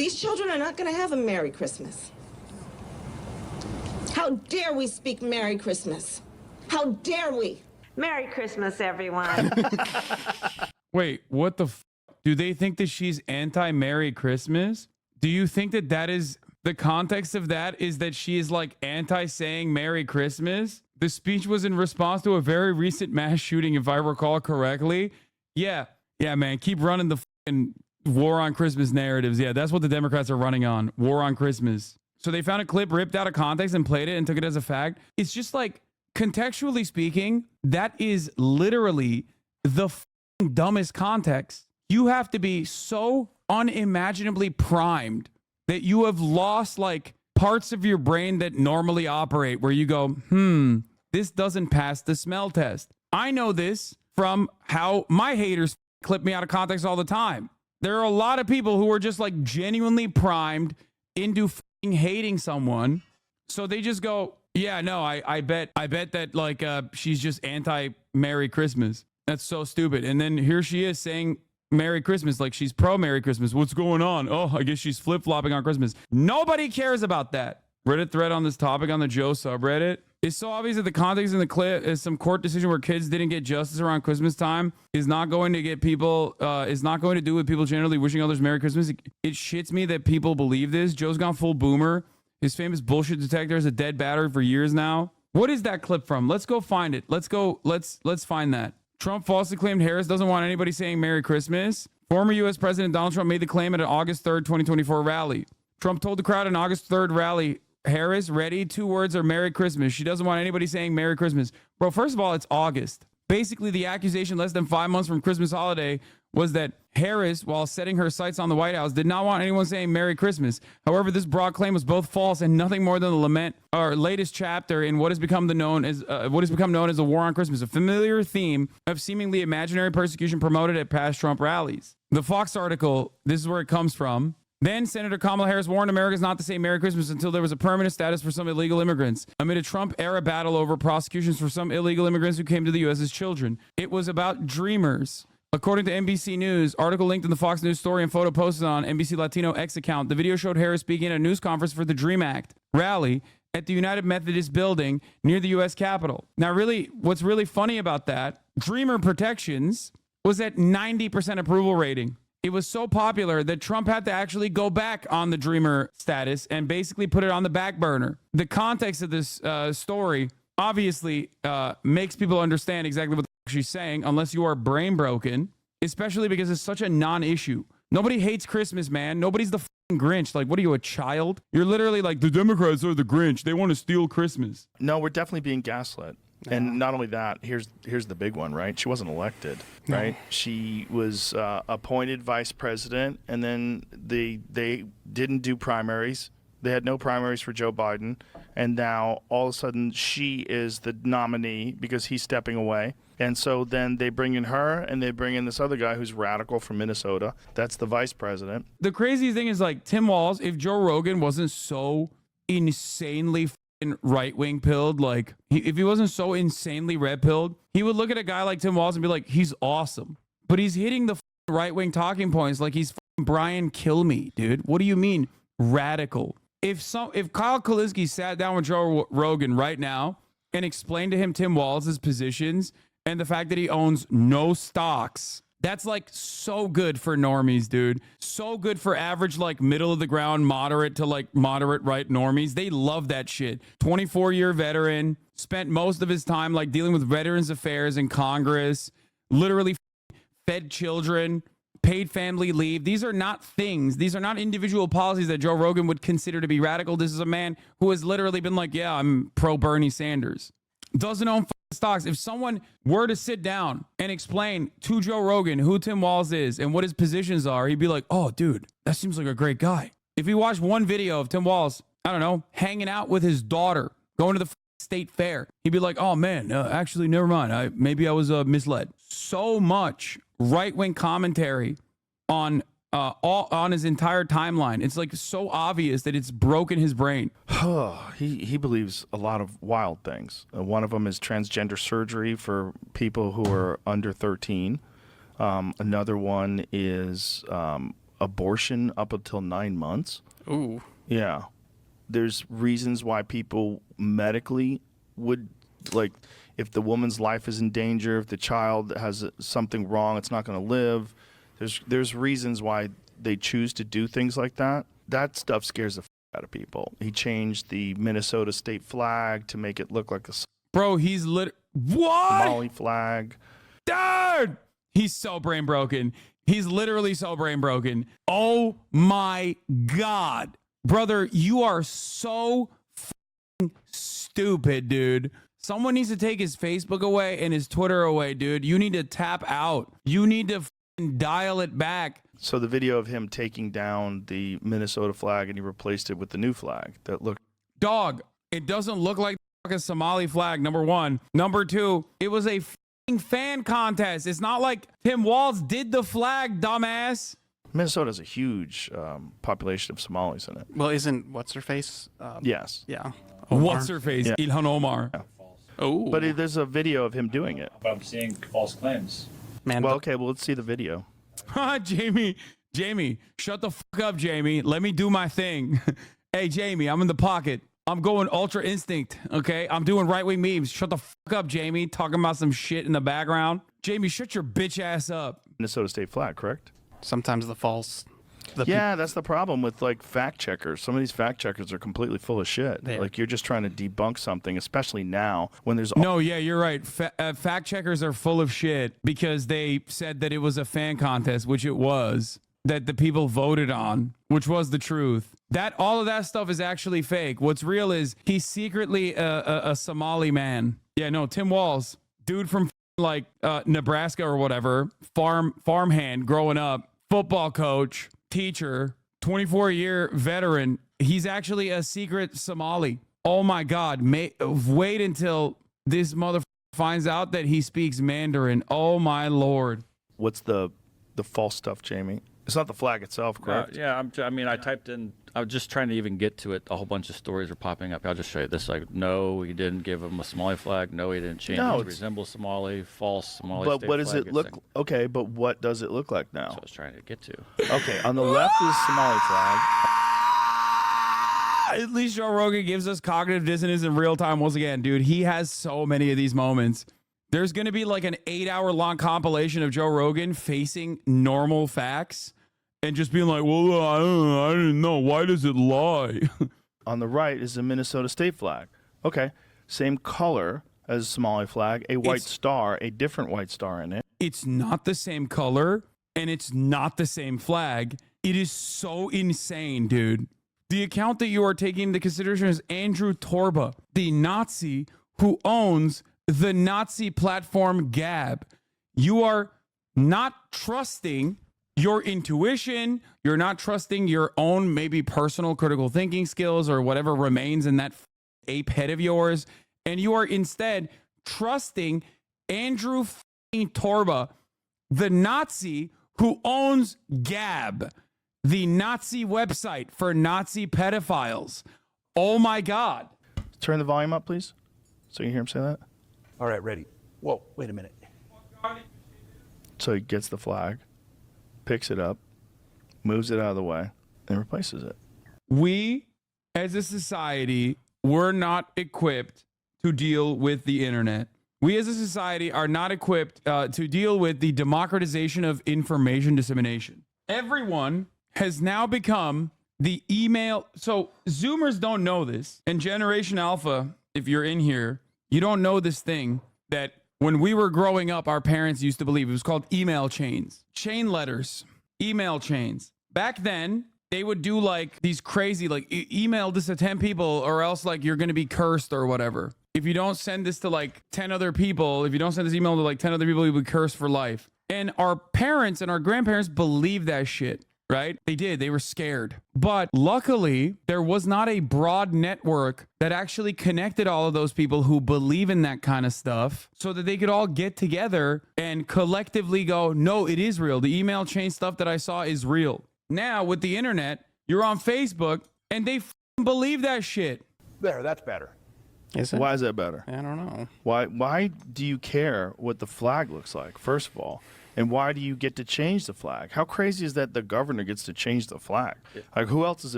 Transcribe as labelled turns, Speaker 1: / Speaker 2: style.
Speaker 1: These children are not going to have a Merry Christmas. How dare we speak Merry Christmas? How dare we?
Speaker 2: Merry Christmas, everyone.
Speaker 3: Wait, what the f? Do they think that she's anti-Merry Christmas? Do you think that that is the context of that is that she is like anti-saying Merry Christmas? The speech was in response to a very recent mass shooting, if I recall correctly. Yeah, man, keep running the fucking war on Christmas narratives. Yeah, that's what the Democrats are running on, war on Christmas. So they found a clip ripped out of context and played it and took it as a fact. It's just like, contextually speaking, that is literally the dumbest context. You have to be so unimaginably primed that you have lost like parts of your brain that normally operate where you go, this doesn't pass the smell test. I know this from how my haters clip me out of context all the time. There are a lot of people who are just like genuinely primed into hating someone. So they just go, yeah, no, I bet that like she's just anti-Merry Christmas. That's so stupid. And then here she is saying Merry Christmas, like she's pro-Merry Christmas. What's going on? Oh, I guess she's flip-flopping on Christmas. Nobody cares about that. Reddit thread on this topic on the Joe subreddit. It's so obvious that the context in the clip is some court decision where kids didn't get justice around Christmas time is not going to get people, is not going to do with people generally wishing others Merry Christmas. It shits me that people believe this. Joe's gone full boomer. His famous bullshit detector is a dead battery for years now. What is that clip from? Let's go find it. Let's find that. Trump falsely claimed Harris doesn't want anybody saying Merry Christmas. Former U.S. President Donald Trump made the claim at an August 3rd, 2024 rally. Trump told the crowd at an August 3rd rally, Harris, ready? 2 words are Merry Christmas. She doesn't want anybody saying Merry Christmas. Bro, first of all, it's August. Basically, the accusation less than 5 months from Christmas holiday was that Harris, while setting her sights on the White House, did not want anyone saying Merry Christmas. However, this broad claim was both false and nothing more than the lament or latest chapter in what has become known as the war on Christmas, a familiar theme of seemingly imaginary persecution promoted at past Trump rallies. The Fox article, this is where it comes from. Then Senator Kamala Harris warned Americans not to say Merry Christmas until there was a permanent status for some illegal immigrants, amid a Trump-era battle over prosecutions for some illegal immigrants who came to the U.S. as children. It was about dreamers. According to NBC News, article linked in the Fox News story and photo posted on NBC Latino X account, the video showed Harris speaking at a news conference for the DREAM Act rally at the United Methodist Building near the U.S. Capitol. Now, really, what's really funny about that, Dreamer Protections was at 90% approval rating. It was so popular that Trump had to actually go back on the Dreamer status and basically put it on the back burner. The context of this story obviously makes people understand exactly what she's saying, unless you are brain broken, especially because it's such a non-issue. Nobody hates Christmas, man. Nobody's the Grinch. Like, what are you, a child? You're literally like, the Democrats are the Grinch. They want to steal Christmas.
Speaker 4: No, we're definitely being gaslit. Yeah. And not only that, here's the big one, right? She wasn't elected, right? She was appointed vice president, and then they didn't do primaries. They had no primaries for Joe Biden, and now all of a sudden she is the nominee because he's stepping away. And so then they bring in her, and they bring in this other guy who's radical from Minnesota. That's the vice president.
Speaker 3: The craziest thing is, like, Tim Walz, if Joe Rogan wasn't so insanely right-wing pilled, like, if he wasn't so insanely red-pilled, he would look at a guy like Tim Walz and be like, he's awesome. But he's hitting the right-wing talking points like he's Brian Kilmeade, dude. What do you mean radical? If Kyle Kalinske sat down with Joe Rogan right now and explained to him Tim Walz's positions and the fact that he owns no stocks, that's like so good for normies, dude. So good for average, like, middle of the ground, moderate to like moderate right normies. They love that shit. 24-year veteran, spent most of his time like dealing with Veterans Affairs in Congress, literally fed children, paid family leave. These are not things. These are not individual policies that Joe Rogan would consider to be radical. This is a man who has literally been like, yeah, I'm pro Bernie Sanders. Doesn't own stocks. If someone were to sit down and explain to Joe Rogan who Tim Walz is and what his positions are, he'd be like, oh, dude, that seems like a great guy. If he watched one video of Tim Walz, I don't know, hanging out with his daughter, going to the state fair, he'd be like, oh, man, actually, never mind. Maybe I was misled. So much right-wing commentary on his entire timeline. It's like so obvious that it's broken his brain.
Speaker 4: He believes a lot of wild things. One of them is transgender surgery for people who are under 13. Another one is abortion up until 9 months.
Speaker 5: Ooh.
Speaker 4: Yeah. There's reasons why people medically would, like, if the woman's life is in danger, if the child has something wrong, it's not going to live. There's reasons why they choose to do things like that. That stuff scares the out of people. He changed the Minnesota state flag to make it look like a
Speaker 3: Bro, he's what?
Speaker 4: Somali flag.
Speaker 3: Dude! He's so brain broken. He's literally so brain broken. Oh my God. Brother, you are so stupid, dude. Someone needs to take his Facebook away and his Twitter away, dude. You need to tap out. You need to dial it back.
Speaker 4: So the video of him taking down the Minnesota flag and he replaced it with the new flag that looked.
Speaker 3: Dog, it doesn't look like a Somali flag, number one. Number two, it was a fan contest. It's not like Tim Walz did the flag, dumbass.
Speaker 4: Minnesota has a huge population of Somalis in it.
Speaker 5: Well, isn't what's her face?
Speaker 4: Yes.
Speaker 5: Yeah.
Speaker 3: What's her face?
Speaker 4: Yeah.
Speaker 3: Ilhan Omar.
Speaker 4: Yeah.
Speaker 5: Oh.
Speaker 4: But there's a video of him doing it.
Speaker 6: But I'm seeing false claims.
Speaker 5: Man.
Speaker 4: Well, okay, well, let's see the video.
Speaker 3: Jamie, shut the fuck up, Jamie. Let me do my thing. Hey, Jamie, I'm in the pocket. I'm going ultra instinct, okay? I'm doing right-wing memes. Shut the fuck up, Jamie. Talking about some shit in the background. Jamie, shut your bitch ass up.
Speaker 4: Minnesota state flag, correct?
Speaker 5: Sometimes the false.
Speaker 4: Yeah, that's the problem with like fact checkers. Some of these fact checkers are completely full of shit. Like you're just trying to debunk something, especially now when there's
Speaker 3: no, yeah, you're right. Fact checkers are full of shit because they said that it was a fan contest, which it was, that the people voted on, which was the truth. That all of that stuff is actually fake. What's real is he's secretly a Somali man. Yeah, no, Tim Walz, dude from like Nebraska or whatever, farmhand growing up, football coach, teacher, 24-year veteran. He's actually a secret Somali. Oh my God. Wait until this motherfucker finds out that he speaks Mandarin. Oh my Lord.
Speaker 4: What's the false stuff, Jamie? It's not the flag itself, correct?
Speaker 6: Yeah, I typed in, I was just trying to even get to it. A whole bunch of stories were popping up. I'll just show you this. Like, no, he didn't give him a Somali flag. No, he didn't change it to resemble Somali. False Somali
Speaker 4: But
Speaker 6: state
Speaker 4: what does
Speaker 6: flag.
Speaker 4: it look okay, but what does it look like now?
Speaker 6: That's what I was trying to get to.
Speaker 4: Okay, on the left is Somali flag.
Speaker 3: At least Joe Rogan gives us cognitive dissonance in real time once again, dude. He has so many of these moments. There's going to be like an 8-hour long compilation of Joe Rogan facing normal facts and just being like, well, I didn't know. Why does it lie?
Speaker 4: On the right is the Minnesota state flag. Okay, same color as Somali flag, a white star, a different white star in it.
Speaker 3: It's not the same color and it's not the same flag. It is so insane, dude. The account that you are taking into consideration is Andrew Torba, the Nazi who owns the Nazi platform Gab. You are not trusting your intuition. You're not trusting your own maybe personal critical thinking skills or whatever remains in that ape head of yours. And you are instead trusting Andrew Torba, the Nazi who owns Gab, the Nazi website for Nazi pedophiles. Oh my God.
Speaker 4: Turn the volume up, please, so you can hear him say that.
Speaker 7: All right, ready. Whoa, wait a minute.
Speaker 4: So he gets the flag, picks it up, moves it out of the way, and replaces it.
Speaker 3: We, as a society, we're not equipped to deal with the internet. We as a society are not equipped to deal with the democratization of information dissemination. Everyone has now become the email. So Zoomers don't know this. And Generation Alpha, if you're in here, you don't know this thing that when we were growing up, our parents used to believe. It was called email chains, chain letters, email chains. Back then, they would do like these crazy, like email this to 10 people or else like you're going to be cursed or whatever. If you don't send this to like 10 other people, if you don't send this email to like 10 other people, you'll be cursed for life. And our parents and our grandparents believed that shit, right? They did. They were scared. But luckily, there was not a broad network that actually connected all of those people who believe in that kind of stuff so that they could all get together and collectively go, no, it is real. The email chain stuff that I saw is real. Now, with the internet, you're on Facebook and they believe that shit.
Speaker 7: There, that's better.
Speaker 5: Is it?
Speaker 4: Why is that better?
Speaker 5: I don't know.
Speaker 4: Why do you care what the flag looks like, first of all? And why do you get to change the flag? How crazy is that the governor gets to change the flag? Like, who else is